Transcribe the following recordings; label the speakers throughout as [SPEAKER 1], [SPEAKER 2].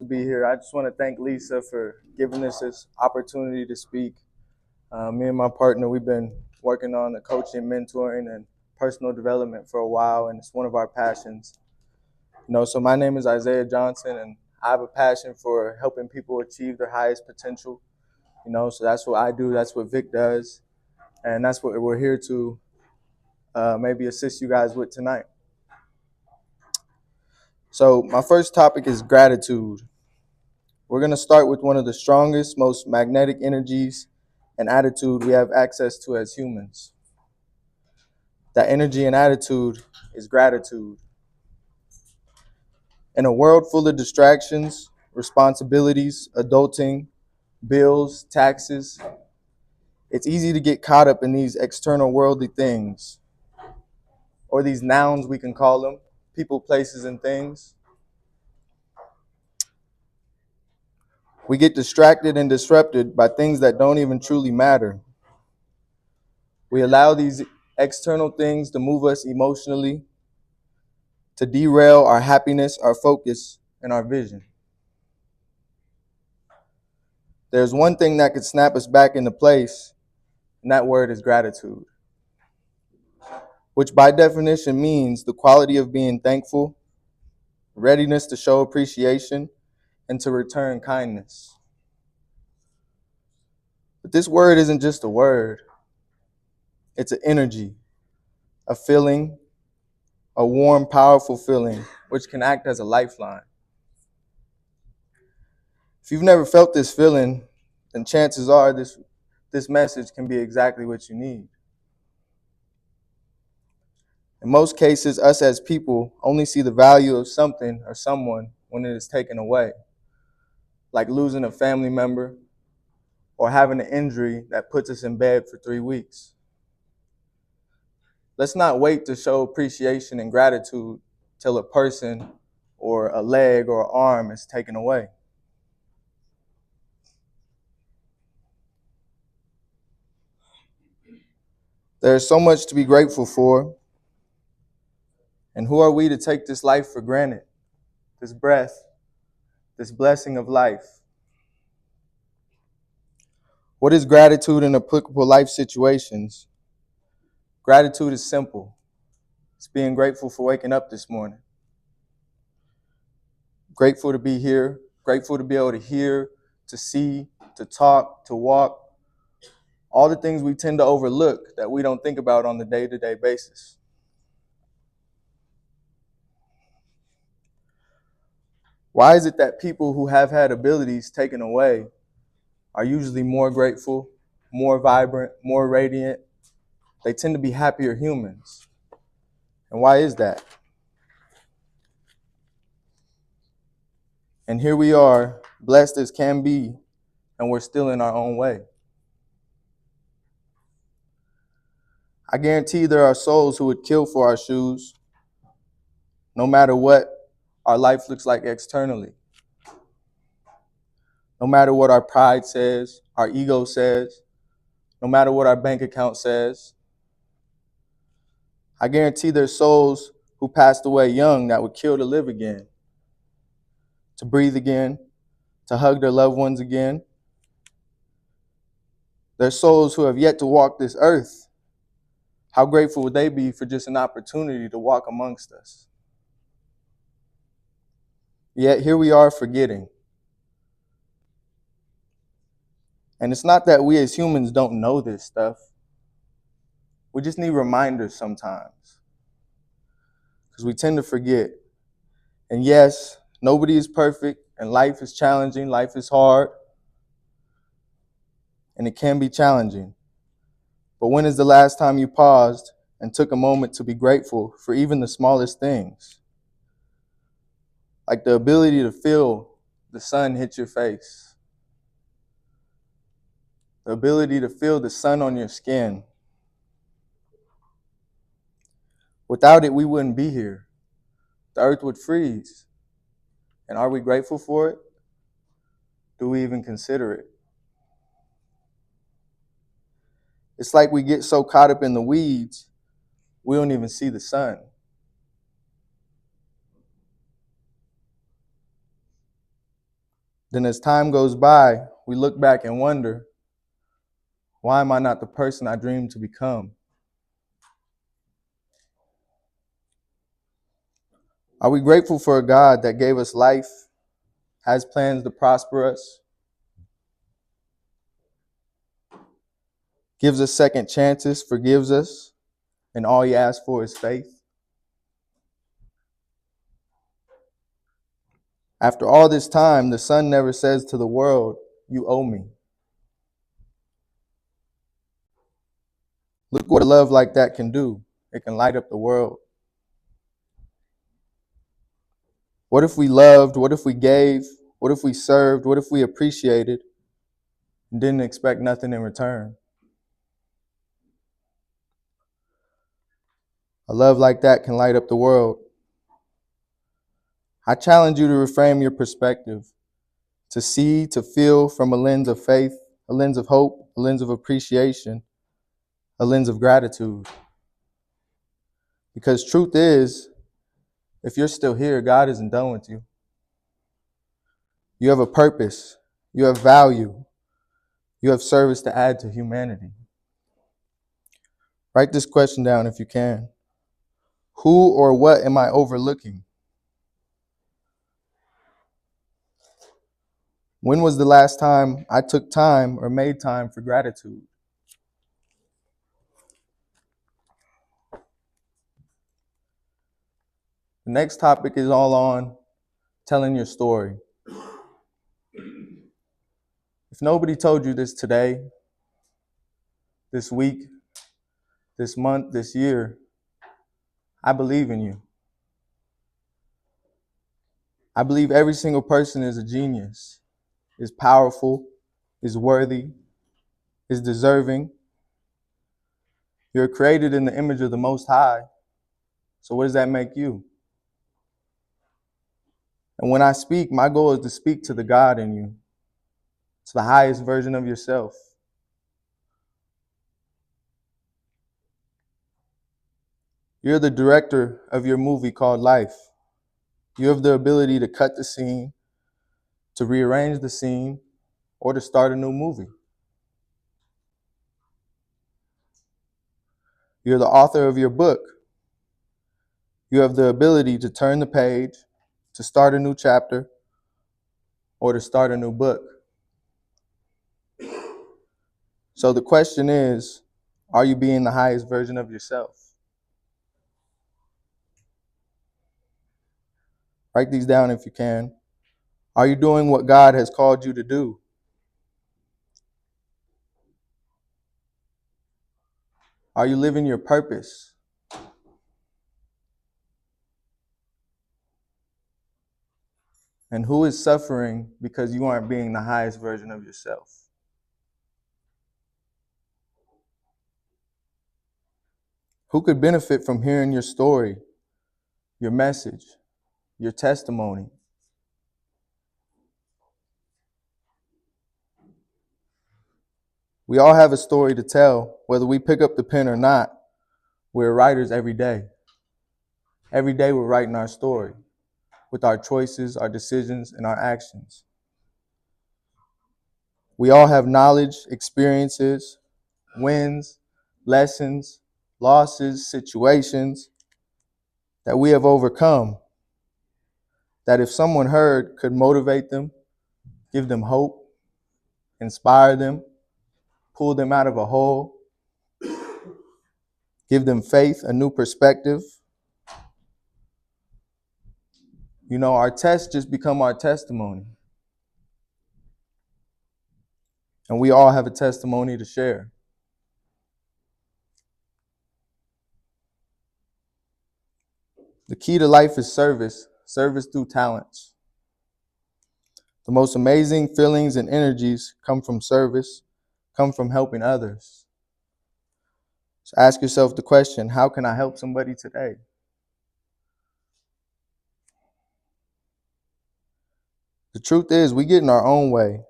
[SPEAKER 1] be here. I just want to thank Lisa for giving us this opportunity to speak. Me and my partner, we've been working on the coaching, mentoring, and personal development for a while, and it's one of our passions. So my name is Isaiah Johnson, and I have a passion for helping people achieve their highest potential. So that's what I do. That's what Vic does, and that's what we're here to maybe assist you guys with tonight. So my first topic is gratitude. We're going to start with one of the strongest, most magnetic energies and attitude we have access to as humans. That energy and attitude is gratitude. In a world full of distractions, responsibilities, adulting, bills, taxes, it's easy to get caught up in these external worldly things, or these nouns we can call them, people, places, and things. We get distracted and disrupted by things that don't even truly matter. We allow these external things to move us emotionally, to derail our happiness, our focus, and our vision. There's one thing that could snap us back into place, and that word is gratitude, which by definition means the quality of being thankful, readiness to show appreciation, and to return kindness. But this word isn't just a word. It's an energy, a feeling, a warm, powerful feeling, which can act as a lifeline. If you've never felt this feeling, then chances are this message can be exactly what you need. In most cases, us as people only see the value of something or someone when it is taken away, like losing a family member or having an injury that puts us in bed for 3 weeks. Let's not wait to show appreciation and gratitude till a person or a leg or an arm is taken away. There's so much to be grateful for. And who are we to take this life for granted? This breath, this blessing of life. What is gratitude in applicable life situations? Gratitude is simple. It's being grateful for waking up this morning. Grateful to be here. Grateful to be able to hear, to see, to talk, to walk. All the things we tend to overlook that we don't think about on the day-to-day basis. Why is it that people who have had abilities taken away are usually more grateful, more vibrant, more radiant? They tend to be happier humans. And why is that? And here we are, blessed as can be, and we're still in our own way. I guarantee there are souls who would kill for our shoes, no matter what our life looks like externally. No matter what our pride says, our ego says, no matter what our bank account says. I guarantee there's souls who passed away young that would kill to live again, to breathe again, to hug their loved ones again. There's souls who have yet to walk this earth. How grateful would they be for just an opportunity to walk amongst us? Yet here we are forgetting. And it's not that we as humans don't know this stuff. We just need reminders sometimes, because we tend to forget. And yes, nobody is perfect, and life is challenging, life is hard, and it can be challenging. But when is the last time you paused and took a moment to be grateful for even the smallest things? Like the ability to feel the sun hit your face. The ability to feel the sun on your skin. Without it, we wouldn't be here. The earth would freeze. And are we grateful for it? Do we even consider it? It's like we get so caught up in the weeds, we don't even see the sun. Then as time goes by, we look back and wonder, why am I not the person I dreamed to become? Are we grateful for a God that gave us life, has plans to prosper us, gives us second chances, forgives us, and all he asks for is faith? After all this time, the Son never says to the world, "You owe me." Look what a love like that can do. It can light up the world. What if we loved? What if we gave? What if we served? What if we appreciated and didn't expect nothing in return? A love like that can light up the world. I challenge you to reframe your perspective, to see, to feel from a lens of faith, a lens of hope, a lens of appreciation, a lens of gratitude. Because truth is, if you're still here, God isn't done with you. You have a purpose. You have value. You have service to add to humanity. Write this question down if you can. Who or what am I overlooking? When was the last time I took time or made time for gratitude? The next topic is all on telling your story. If nobody told you this today, this week, this month, this year, I believe in you. I believe every single person is a genius, is powerful, is worthy, is deserving. You're created in the image of the Most High. So what does that make you? And when I speak, my goal is to speak to the God in you, to the highest version of yourself. You're the director of your movie called life. You have the ability to cut the scene, to rearrange the scene, or to start a new movie. You're the author of your book. You have the ability to turn the page, to start a new chapter, or to start a new book. So the question is, are you being the highest version of yourself? Write these down if you can. Are you doing what God has called you to do? Are you living your purpose? And who is suffering because you aren't being the highest version of yourself? Who could benefit from hearing your story, your message, your testimony? We all have a story to tell, whether we pick up the pen or not. We're writers every day. Every day we're writing our story with our choices, our decisions, and our actions. We all have knowledge, experiences, wins, lessons, losses, situations that we have overcome, that if someone heard could motivate them, give them hope, inspire them, pull them out of a hole, give them faith, a new perspective. You know, our tests just become our testimony. And we all have a testimony to share. The key to life is service, service through talents. The most amazing feelings and energies come from service, come from helping others. So ask yourself the question, how can I help somebody today? The truth is, we get in our own way,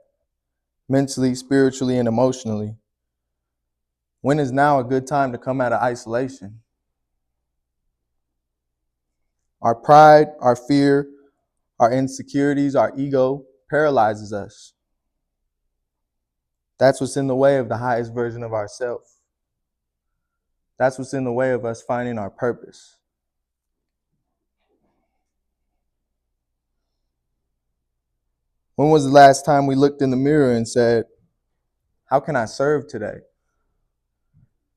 [SPEAKER 1] mentally, spiritually, and emotionally. When is now a good time to come out of isolation? Our pride, our fear, our insecurities, our ego paralyzes us. That's what's in the way of the highest version of ourselves. That's what's in the way of us finding our purpose. When was the last time we looked in the mirror and said, how can I serve today?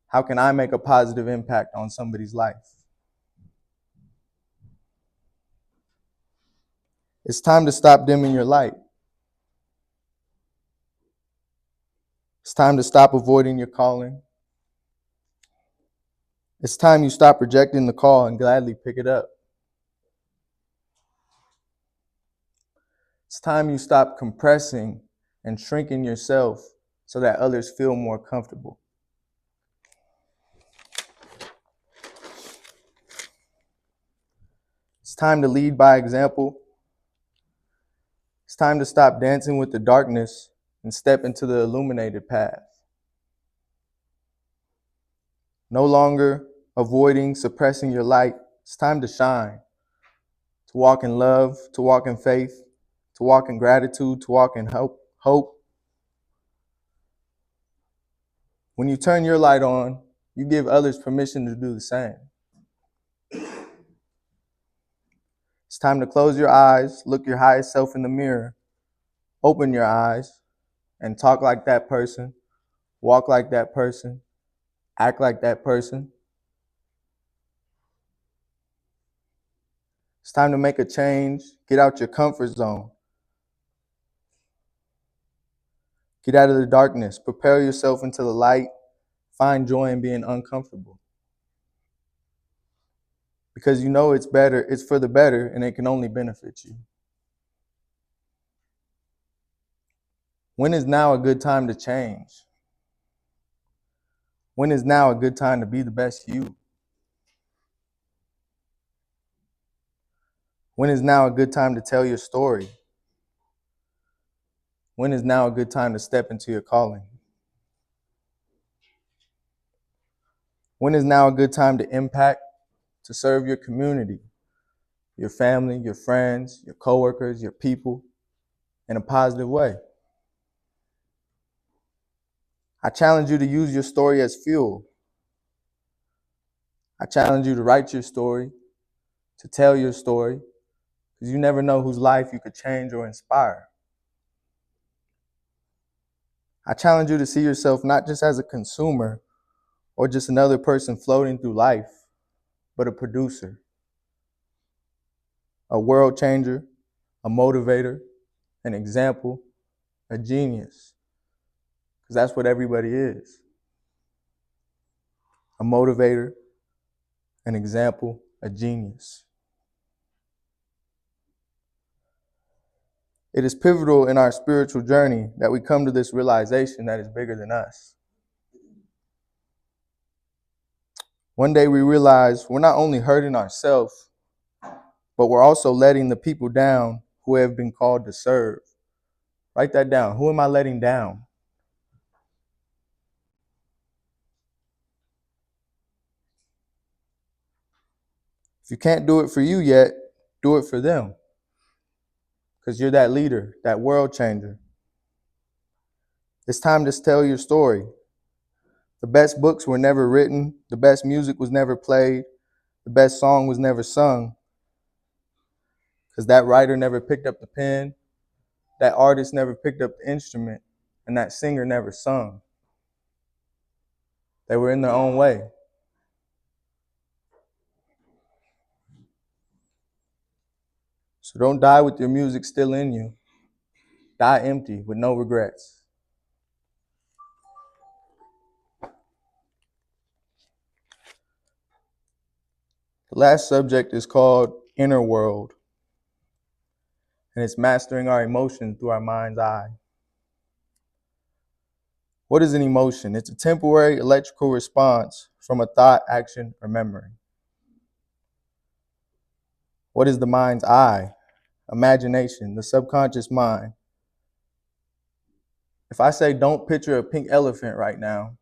[SPEAKER 1] How can I make a positive impact on somebody's life? It's time to stop dimming your light. It's time to stop avoiding your calling. It's time you stop rejecting the call and gladly pick it up. It's time you stop compressing and shrinking yourself so that others feel more comfortable. It's time to lead by example. It's time to stop dancing with the darkness and step into the illuminated path. No longer avoiding, suppressing your light. It's time to shine, to walk in love, to walk in faith, to walk in gratitude, to walk in hope. When you turn your light on, you give others permission to do the same. It's time to close your eyes, look your highest self in the mirror, open your eyes, and talk like that person, walk like that person, act like that person. It's time to make a change, get out your comfort zone. Get out of the darkness, propel yourself into the light, find joy in being uncomfortable. Because you know it's better, it's for the better, and it can only benefit you. When is now a good time to change? When is now a good time to be the best you? When is now a good time to tell your story? When is now a good time to step into your calling? When is now a good time to impact, to serve your community, your family, your friends, your coworkers, your people in a positive way? I challenge you to use your story as fuel. I challenge you to write your story, to tell your story, because you never know whose life you could change or inspire. I challenge you to see yourself not just as a consumer or just another person floating through life, but a producer, a world changer, a motivator, an example, a genius. Because that's what everybody is. A motivator, an example, a genius. It is pivotal in our spiritual journey that we come to this realization that is bigger than us. One day we realize we're not only hurting ourselves, but we're also letting the people down who have been called to serve. Write that down. Who am I letting down? If you can't do it for you yet, do it for them. Because you're that leader, that world changer. It's time to tell your story. The best books were never written. The best music was never played. The best song was never sung. Because that writer never picked up the pen. That artist never picked up the instrument. And that singer never sung. They were in their own way. So don't die with your music still in you. Die empty with no regrets. The last subject is called Inner World, and it's mastering our emotions through our mind's eye. What is an emotion? It's a temporary electrical response from a thought, action, or memory. What is the mind's eye? Imagination, the subconscious mind. If I say don't picture a pink elephant right now,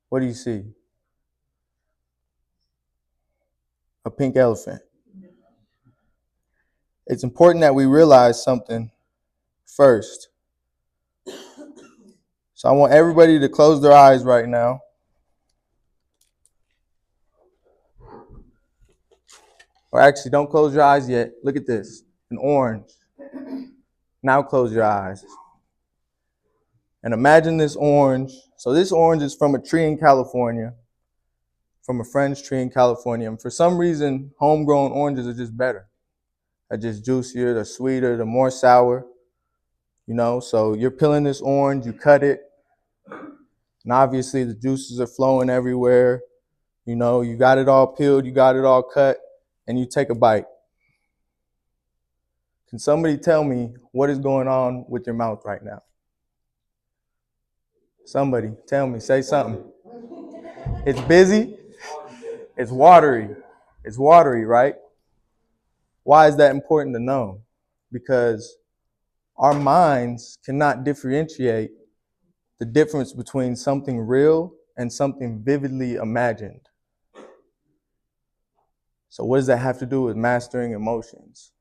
[SPEAKER 1] what do you see? A pink elephant. It's important that we realize something first. So I want everybody to close their eyes right now. Or actually, don't close your eyes yet. Look at this, an orange. Now close your eyes. And imagine this orange. So this orange is from a tree in California, from a friend's tree in California. And for some reason, homegrown oranges are just better. They're just juicier, they're sweeter, they're more sour. So you're peeling this orange, you cut it, and obviously the juices are flowing everywhere. You got it all peeled, you got it all cut, and you take a bite. Can somebody tell me what is going on with your mouth right now? Somebody, tell me, say something. It's busy. It's watery. It's watery, right? Why is that important to know? Because our minds cannot differentiate the difference between something real and something vividly imagined. So what does that have to do with mastering emotions?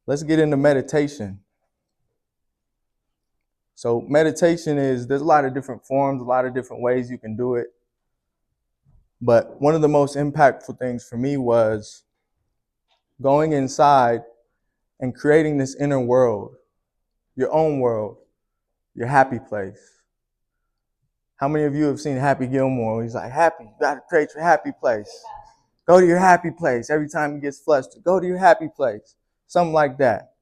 [SPEAKER 1] Let's get into meditation. So meditation there's a lot of different forms, a lot of different ways you can do it. But one of the most impactful things for me was going inside and creating this inner world, your own world, your happy place. How many of you have seen Happy Gilmore? He's like, happy, you got to create your happy place. Go to your happy place. Every time he gets flustered, go to your happy place. Something like that.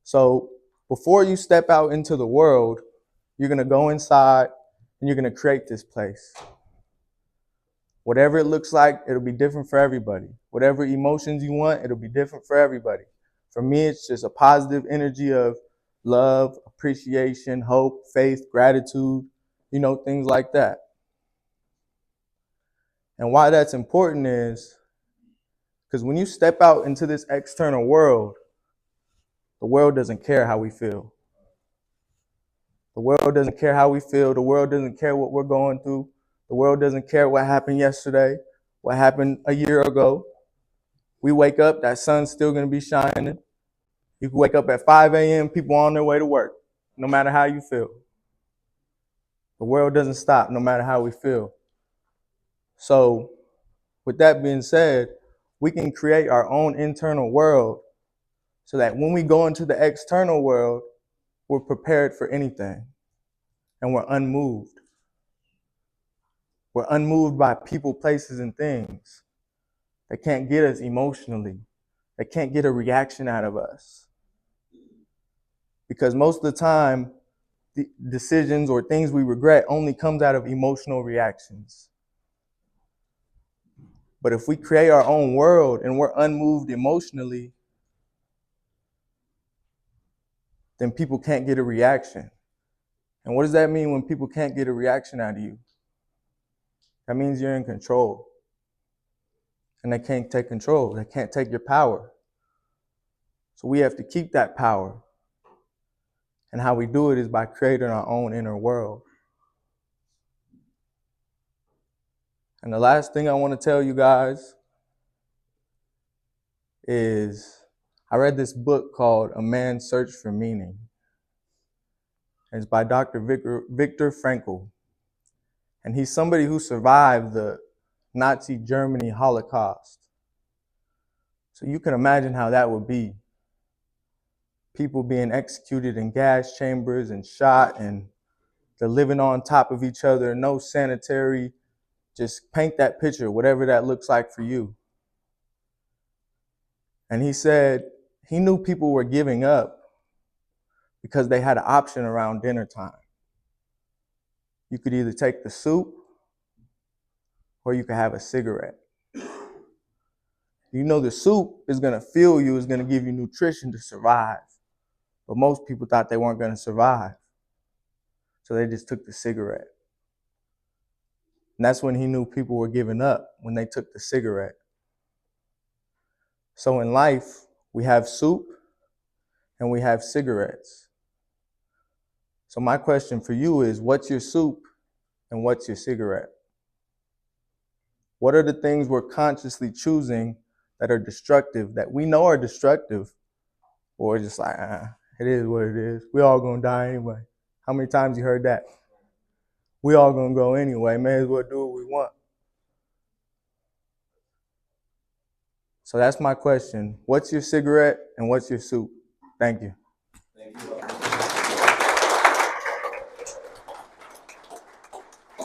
[SPEAKER 1] So before you step out into the world, you're going to go inside and you're going to create this place. Whatever it looks like, it'll be different for everybody. Whatever emotions you want, it'll be different for everybody. For me, it's just a positive energy of love, appreciation, hope, faith, gratitude, things like that. And why that's important is because when you step out into this external world, the world doesn't care how we feel. The world doesn't care how we feel. The world doesn't care what we're going through. The world doesn't care what happened yesterday, what happened a year ago. We wake up, that sun's still going to be shining. You can wake up at 5 a.m., people on their way to work, no matter how you feel. The world doesn't stop, no matter how we feel. So, with that being said, we can create our own internal world so that when we go into the external world, we're prepared for anything and we're unmoved. We're unmoved by people, places, and things that can't get us emotionally, that can't get a reaction out of us. Because most of the time, the decisions or things we regret only comes out of emotional reactions. But if we create our own world and we're unmoved emotionally, then people can't get a reaction. And what does that mean when people can't get a reaction out of you? That means you're in control. And they can't take control. They can't take your power. So we have to keep that power. And how we do it is by creating our own inner world. And the last thing I want to tell you guys is I read this book called A Man's Search for Meaning. It's by Dr. Viktor Frankl. And he's somebody who survived the Nazi Germany Holocaust. So you can imagine how that would be. People being executed in gas chambers and shot, and they're living on top of each other, no sanitary. Just paint that picture, whatever that looks like for you. And he said he knew people were giving up because they had an option around dinner time. You could either take the soup or you could have a cigarette. The soup is going to fuel you, is going to give you nutrition to survive. But most people thought they weren't going to survive. So they just took the cigarette. And that's when he knew people were giving up, when they took the cigarette. So in life, we have soup and we have cigarettes. So my question for you is, what's your soup and what's your cigarette? What are the things we're consciously choosing that are destructive, that we know are destructive, or just like, it is what it is. We all gonna die anyway. How many times you heard that? We all gonna go anyway. May as well do what we want. So that's my question. What's your cigarette and what's your soup? Thank you.